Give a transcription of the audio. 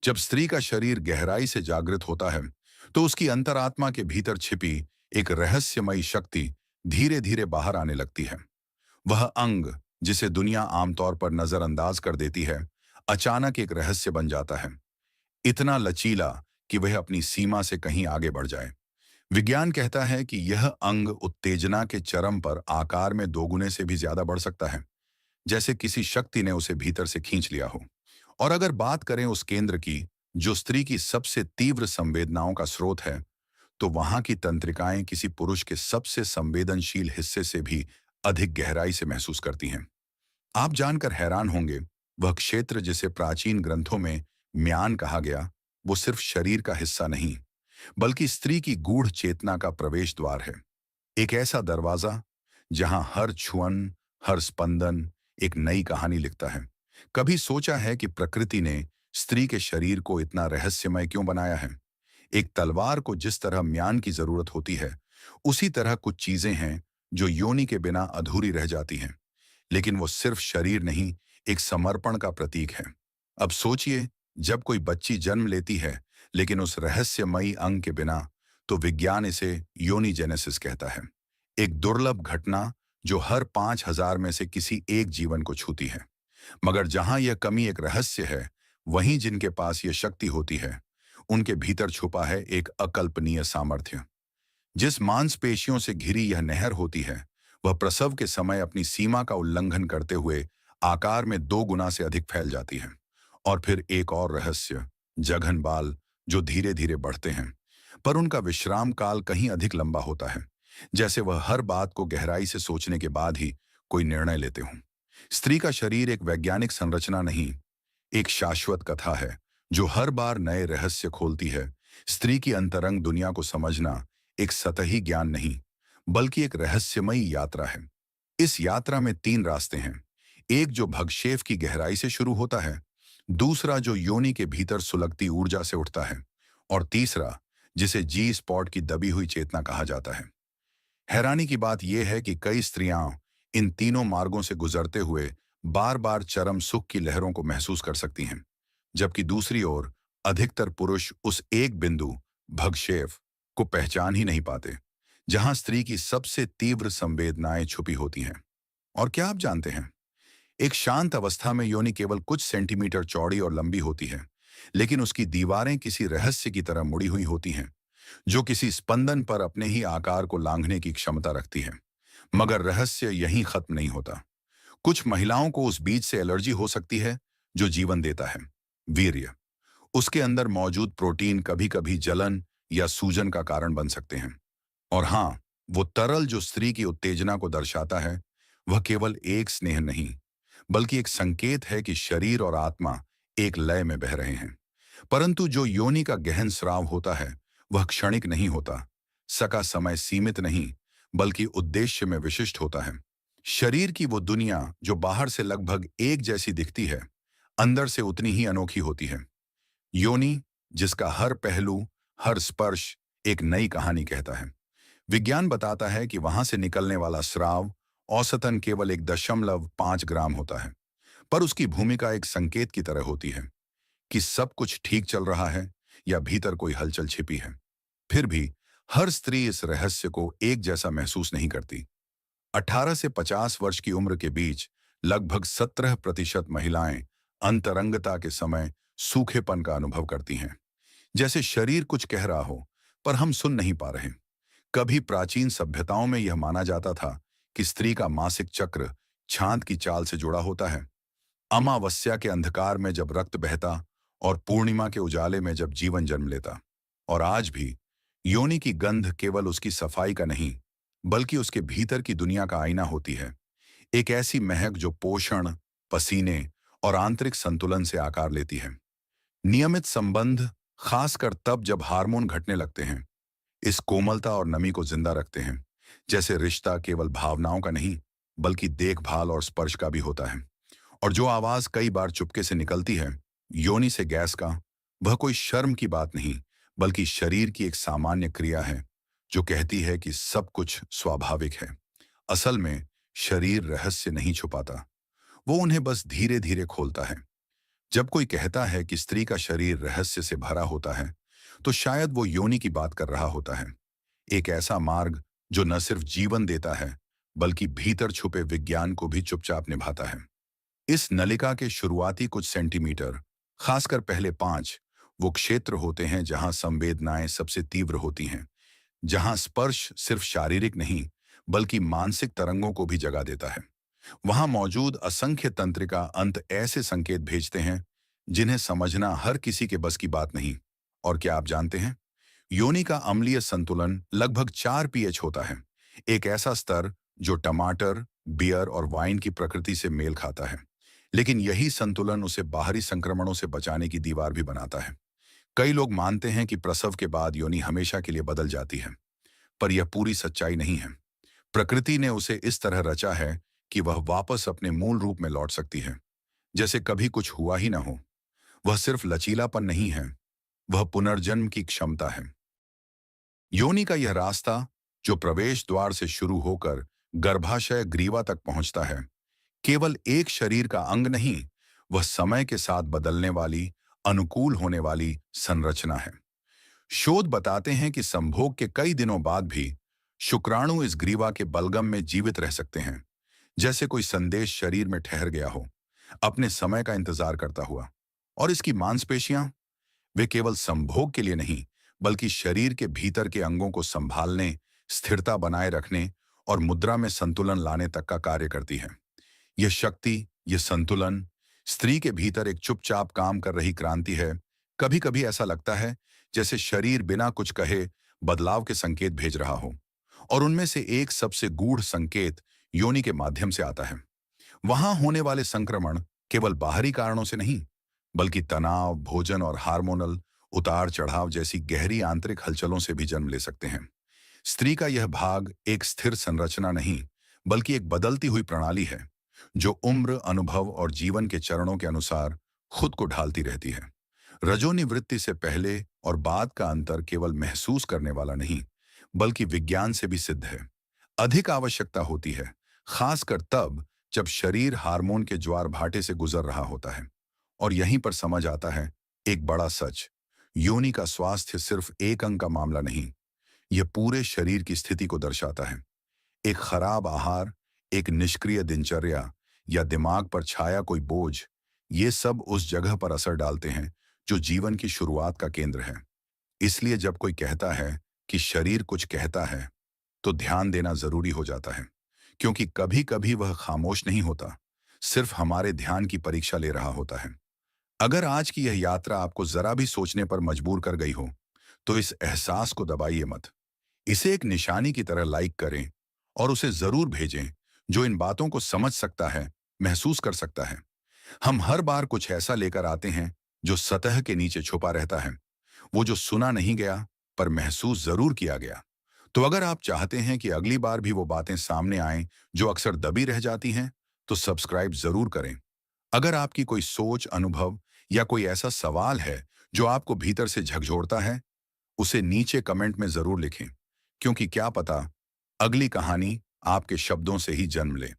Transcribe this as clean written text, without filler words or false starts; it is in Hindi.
जब स्त्री का शरीर गहराई से जागृत होता है, तो उसकी अंतरात्मा के भीतर छिपी एक रहस्यमयी शक्ति धीरे धीरे बाहर आने लगती है। वह अंग, जिसे दुनिया आमतौर पर नजरअंदाज कर देती है, अचानक एक रहस्य बन जाता है। इतना लचीला कि वह अपनी सीमा से कहीं आगे बढ़ जाए। विज्ञान कहता है कि यह अंग उत्तेजना के चरम पर आकार में दोगुने से भी ज्यादा बढ़ सकता है, जैसे किसी शक्ति ने उसे भीतर से खींच लिया हो। और अगर बात करें उस केंद्र की, जो स्त्री की सबसे तीव्र संवेदनाओं का स्रोत है, तो वहां की तंत्रिकाएं किसी पुरुष के सबसे संवेदनशील हिस्से से भी अधिक गहराई से महसूस करती हैं। आप जानकर हैरान होंगे, वह क्षेत्र जिसे प्राचीन ग्रंथों में म्यान कहा गया, वो सिर्फ शरीर का हिस्सा नहीं, बल्कि स्त्री की गूढ़ चेतना का प्रवेश द्वार है। एक ऐसा दरवाजा जहां हर छुअन, हर स्पंदन एक नई कहानी लिखता है। कभी सोचा है कि प्रकृति ने स्त्री के शरीर को इतना रहस्यमय क्यों बनाया है? एक तलवार को जिस तरह म्यान की जरूरत होती है, उसी तरह कुछ चीजें हैं जो योनि के बिना अधूरी रह जाती हैं। लेकिन वो सिर्फ शरीर नहीं, एक समर्पण का प्रतीक है। अब सोचिए, जब कोई बच्ची जन्म लेती है, लेकिन उस रहस्यमयी अंग के बिना, तो विज्ञान इसे योनिजेनेसिस कहता है। एक दुर्लभ घटना जो हर 5,000 में से किसी एक जीवन को छूती है। मगर जहां यह कमी एक रहस्य है, वहीं जिनके पास यह शक्ति होती है, उनके भीतर छुपा है एक अकल्पनीय सामर्थ्य। जिस मांसपेशियों से घिरी यह नहर होती है, वह प्रसव के समय अपनी सीमा का उल्लंघन करते हुए आकार में 2 गुना से अधिक फैल जाती है। और फिर एक और रहस्य, जघन बाल, जो धीरे धीरे बढ़ते हैं, पर उनका विश्राम काल कहीं अधिक लंबा होता है, जैसे वह हर बात को गहराई से सोचने के बाद ही कोई निर्णय लेते हों। स्त्री का शरीर एक वैज्ञानिक संरचना नहीं, एक शाश्वत कथा है, जो हर बार नए रहस्य खोलती है। स्त्री की अंतरंग दुनिया को समझना एक सतही ज्ञान नहीं, बल्कि एक रहस्यमयी यात्रा है। इस यात्रा में 3 रास्ते हैं। एक जो भगशेफ की गहराई से शुरू होता है, दूसरा जो योनि के भीतर सुलगती ऊर्जा से उठता है, और तीसरा जिसे जी स्पॉट की दबी हुई चेतना कहा जाता है। हैरानी की बात यह है कि कई स्त्रियां इन तीनों मार्गों से गुजरते हुए बार बार चरम सुख की लहरों को महसूस कर सकती हैं, जबकि दूसरी ओर अधिकतर पुरुष उस एक बिंदु, भगशेफ, को पहचान ही नहीं पाते, जहां स्त्री की सबसे तीव्र संवेदनाएं छुपी होती हैं। और क्या आप जानते हैं, एक शांत अवस्था में योनि केवल कुछ सेंटीमीटर चौड़ी और लंबी होती है, लेकिन उसकी दीवारें किसी रहस्य की तरह मुड़ी हुई होती हैं, जो किसी स्पंदन पर अपने ही आकार को लांघने की क्षमता रखती है। मगर रहस्य यहीं खत्म नहीं होता। कुछ महिलाओं को उस बीज से एलर्जी हो सकती है जो जीवन देता है, वीर्य। उसके अंदर मौजूद प्रोटीन कभी कभी जलन या सूजन का कारण बन सकते हैं। और हाँ, वो तरल जो स्त्री की उत्तेजना को दर्शाता है, वह केवल एक स्नेह नहीं, बल्कि एक संकेत है कि शरीर और आत्मा एक लय में बह रहे हैं। परंतु जो योनि का गहन स्राव होता है, वह क्षणिक नहीं होता, सका समय सीमित नहीं, बल्कि उद्देश्य में विशिष्ट होता है। शरीर की वो दुनिया जो बाहर से लगभग एक जैसी दिखती है, अंदर से उतनी ही अनोखी होती है। योनि, जिसका हर पहलू, हर स्पर्श एक नई कहानी कहता है। विज्ञान बताता है कि वहां से निकलने वाला स्राव औसतन केवल 1.5 ग्राम होता है, पर उसकी भूमिका एक संकेत की तरह होती है कि सब कुछ ठीक चल रहा है या भीतर कोई हलचल छिपी है। फिर भी हर स्त्री इस रहस्य को एक जैसा महसूस नहीं करती। 18 से 50 वर्ष की उम्र के बीच लगभग 17% महिलाएं अंतरंगता के समय सूखेपन का अनुभव करती हैं, जैसे शरीर कुछ कह रहा हो, पर हम सुन नहीं पा रहे। कभी प्राचीन सभ्यताओं में यह माना जाता था कि स्त्री का मासिक चक्र छांद की चाल से जुड़ा होता है। अमावस्या के अंधकार में जब रक्त बहता, और पूर्णिमा के उजाले में जब जीवन जन्म लेता। और आज भी योनि की गंध केवल उसकी सफाई का नहीं, बल्कि उसके भीतर की दुनिया का आईना होती है। एक ऐसी महक जो पोषण, पसीने और आंतरिक संतुलन से आकार लेती है। नियमित संबंध, खासकर तब जब हार्मोन घटने लगते हैं, इस कोमलता और नमी को जिंदा रखते हैं, जैसे रिश्ता केवल भावनाओं का नहीं, बल्कि देखभाल और स्पर्श का भी होता है। और जो आवाज कई बार चुपके से निकलती है, योनि से गैस का, वह कोई शर्म की बात नहीं, बल्कि शरीर की एक सामान्य क्रिया है, जो कहती है कि सब कुछ स्वाभाविक है। असल में शरीर रहस्य नहीं छुपाता, वो उन्हें बस धीरे धीरे खोलता है। जब कोई कहता है कि स्त्री का शरीर रहस्य से भरा होता है, तो शायद वो योनि की बात कर रहा होता है। एक ऐसा मार्ग जो न सिर्फ जीवन देता है, बल्कि भीतर छुपे विज्ञान को भी चुपचाप निभाता है। इस नलिका के शुरुआती कुछ सेंटीमीटर, खासकर पहले 5, वो क्षेत्र होते हैं जहां संवेदनाएं सबसे तीव्र होती हैं, जहां स्पर्श सिर्फ शारीरिक नहीं, बल्कि मानसिक तरंगों को भी जगा देता है। वहां मौजूद असंख्य तंत्रिका अंत ऐसे संकेत भेजते हैं जिन्हें समझना हर किसी के बस की बात नहीं। और क्या आप जानते हैं, योनि का अम्लीय संतुलन लगभग 4 pH होता है, एक ऐसा स्तर जो टमाटर, बियर और वाइन की प्रकृति से मेल खाता है। लेकिन यही संतुलन उसे बाहरी संक्रमणों से बचाने की दीवार भी बनाता है। कई लोग मानते हैं कि प्रसव के बाद योनि हमेशा के लिए बदल जाती है, पर यह पूरी सच्चाई नहीं है। प्रकृति ने उसे इस तरह रचा है कि वह वापस अपने मूल रूप में लौट सकती है, जैसे कभी कुछ हुआ ही ना हो। वह सिर्फ लचीलापन नहीं है, वह पुनर्जन्म की क्षमता है। योनि का यह रास्ता, जो प्रवेश द्वार से शुरू होकर गर्भाशय ग्रीवा तक पहुंचता है, केवल एक शरीर का अंग नहीं, वह समय के साथ बदलने वाली, अनुकूल होने वाली संरचना है। शोध बताते हैं कि संभोग के कई दिनों बाद भी शुक्राणु इस ग्रीवा के बलगम में जीवित रह सकते हैं, जैसे कोई संदेश शरीर में ठहर गया हो, अपने समय का इंतजार करता हुआ। और इसकी मांसपेशियां, वे केवल संभोग के लिए नहीं, बल्कि शरीर के भीतर के अंगों को संभालने, स्थिरता बनाए रखने और मुद्रा में संतुलन लाने तक का कार्य करती है। यह शक्ति, यह संतुलन, स्त्री के भीतर एक चुपचाप काम कर रही क्रांति है। कभी कभी ऐसा लगता है जैसे शरीर बिना कुछ कहे बदलाव के संकेत भेज रहा हो, और उनमें से एक सबसे गूढ़ संकेत योनि के माध्यम से आता है। वहां होने वाले संक्रमण केवल बाहरी कारणों से नहीं, बल्कि तनाव, भोजन और हार्मोनल उतार चढ़ाव जैसी गहरी आंतरिक हलचलों से भी जन्म ले सकते हैं। स्त्री का यह भाग एक स्थिर संरचना नहीं, बल्कि एक बदलती हुई प्रणाली है, जो उम्र, अनुभव और जीवन के चरणों के अनुसार खुद को ढालती रहती है। रजोनिवृत्ति से पहले और बाद का अंतर केवल महसूस करने वाला नहीं, बल्कि विज्ञान से भी सिद्ध है। अधिक आवश्यकता होती है, खासकर तब जब शरीर हार्मोन के ज्वार भाटे से गुजर रहा होता है। और यहीं पर समझ आता है एक बड़ा सच, योनि का स्वास्थ्य सिर्फ एक अंग का मामला नहीं, यह पूरे शरीर की स्थिति को दर्शाता है। एक खराब आहार, एक निष्क्रिय दिनचर्या या दिमाग पर छाया कोई बोझ, ये सब उस जगह पर असर डालते हैं जो जीवन की शुरुआत का केंद्र है। इसलिए जब कोई कहता है कि शरीर कुछ कहता है, तो ध्यान देना जरूरी हो जाता है, क्योंकि कभी कभी वह खामोश नहीं होता, सिर्फ हमारे ध्यान की परीक्षा ले रहा होता है। अगर आज की यह यात्रा आपको जरा भी सोचने पर मजबूर कर गई हो, तो इस एहसास को दबाइए मत। इसे एक निशानी की तरह लाइक करें और उसे जरूर भेजें जो इन बातों को समझ सकता है, महसूस कर सकता है। हम हर बार कुछ ऐसा लेकर आते हैं जो सतह के नीचे छुपा रहता है, वो जो सुना नहीं गया पर महसूस जरूर किया गया। तो अगर आप चाहते हैं कि अगली बार भी वो बातें सामने आएं जो अक्सर दबी रह जाती हैं, तो सब्सक्राइब जरूर करें। अगर आपकी कोई सोच, अनुभव या कोई ऐसा सवाल है जो आपको भीतर से झकझोरता है, उसे नीचे कमेंट में जरूर लिखें, क्योंकि क्या पता अगली कहानी आपके शब्दों से ही जन्म ले।